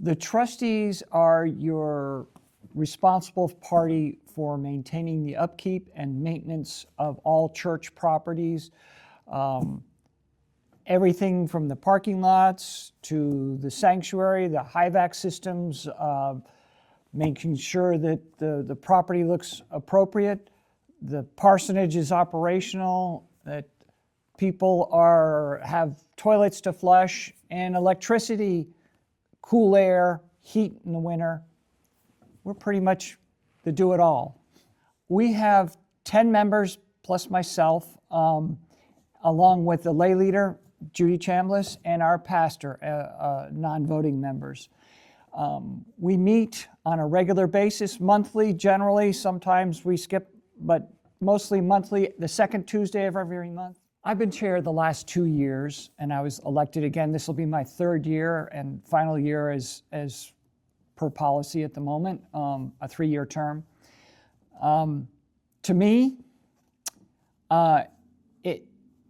The trustees are your responsible party for maintaining the upkeep and maintenance of all church properties. Everything from the parking lots to the sanctuary, the HVAC systems, making sure that the property looks appropriate, the parsonage is operational, that people have toilets to flush, and electricity, cool air, heat in the winter. We're pretty much the do-it-all. We have 10 members plus myself, along with the lay leader, Judy Chambliss, and our pastor, non-voting members. We meet on a regular basis, monthly generally. Sometimes we skip, but mostly monthly, the second Tuesday of every month. I've been chair the last 2 years, and I was elected again. This will be my third year and final year as per policy at the moment, a 3-year term. To me,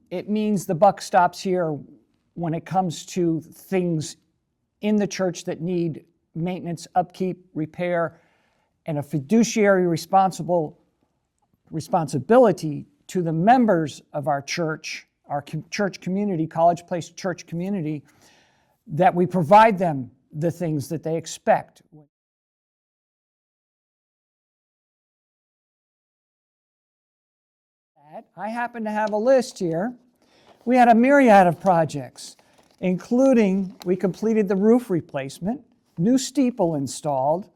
it means the buck stops here when it comes to things in the church that need maintenance, upkeep, repair, and a fiduciary responsibility to the members of our church community, College Place church community, that we provide them the things that they expect. I happen to have a list here. We had a myriad of projects, including we completed the roof replacement, new steeple installed,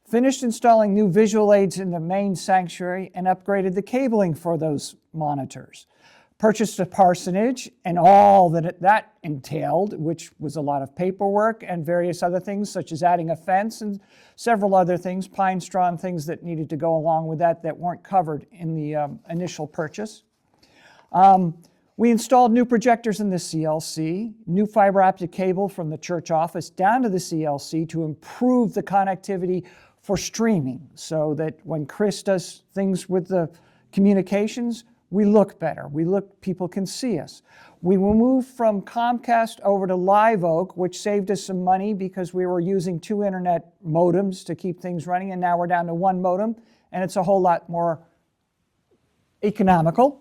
finished installing new visual aids in the main sanctuary, and upgraded the cabling for those monitors. Purchased a parsonage and all that entailed, which was a lot of paperwork and various other things, such as adding a fence and several other things, pine straw and things that needed to go along with that weren't covered in the initial purchase. We installed new projectors in the CLC, new fiber optic cable from the church office down to the CLC to improve the connectivity for streaming, so that when Chris does things with the communications, we look better. People can see us. We will move from Comcast over to Live Oak, which saved us some money because we were using 2 internet modems to keep things running, and now we're down to 1 modem, and it's a whole lot more economical,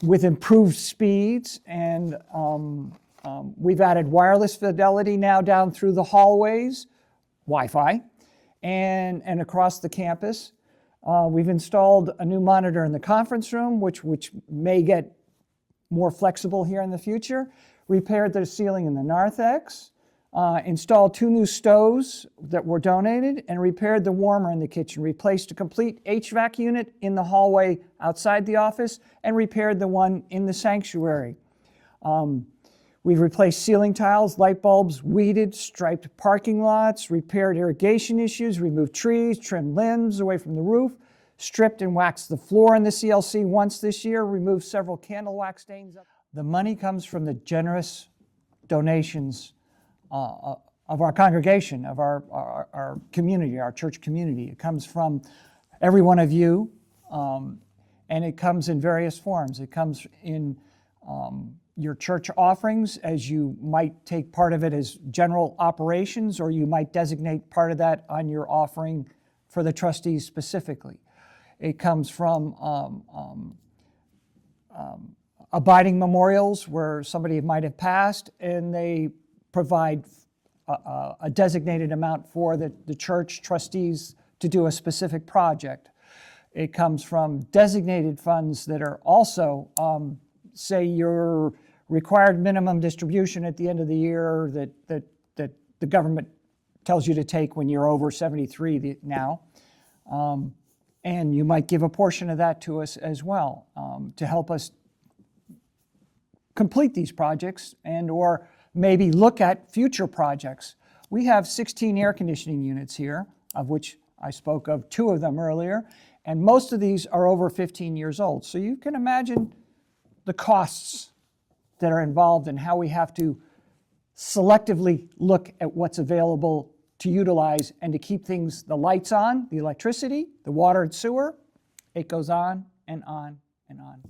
with improved speeds, and we've added wireless fidelity now down through the hallways, Wi-Fi, and across the campus. We've installed a new monitor in the conference room, which may get more flexible here in the future. Repaired the ceiling in the narthex. Installed 2 new stoves that were donated, and repaired the warmer in the kitchen. Replaced a complete HVAC unit in the hallway outside the office, and repaired the one in the sanctuary. We've replaced ceiling tiles, light bulbs, weeded, striped parking lots, repaired irrigation issues, removed trees, trimmed limbs away from the roof, stripped and waxed the floor in the CLC once this year, removed several candle wax stains. The money comes from the generous donations of our congregation, of our community, our church community. It comes from every one of you, and it comes in various forms. It comes in your church offerings, as you might take part of it as general operations, or you might designate part of that on your offering for the trustees specifically. It comes from abiding memorials where somebody might have passed, and they provide a designated amount for the church trustees to do a specific project. It comes from designated funds that are also, say, your required minimum distribution at the end of the year that the government tells you to take when you're over 73 now. And you might give a portion of that to us as well, to help us complete these projects and or maybe look at future projects. We have 16 air conditioning units here, of which I spoke of 2 of them earlier, and most of these are over 15 years old. So you can imagine the costs that are involved in how we have to selectively look at what's available to utilize and to keep things, the lights on, the electricity, the water and sewer. It goes on and on and on.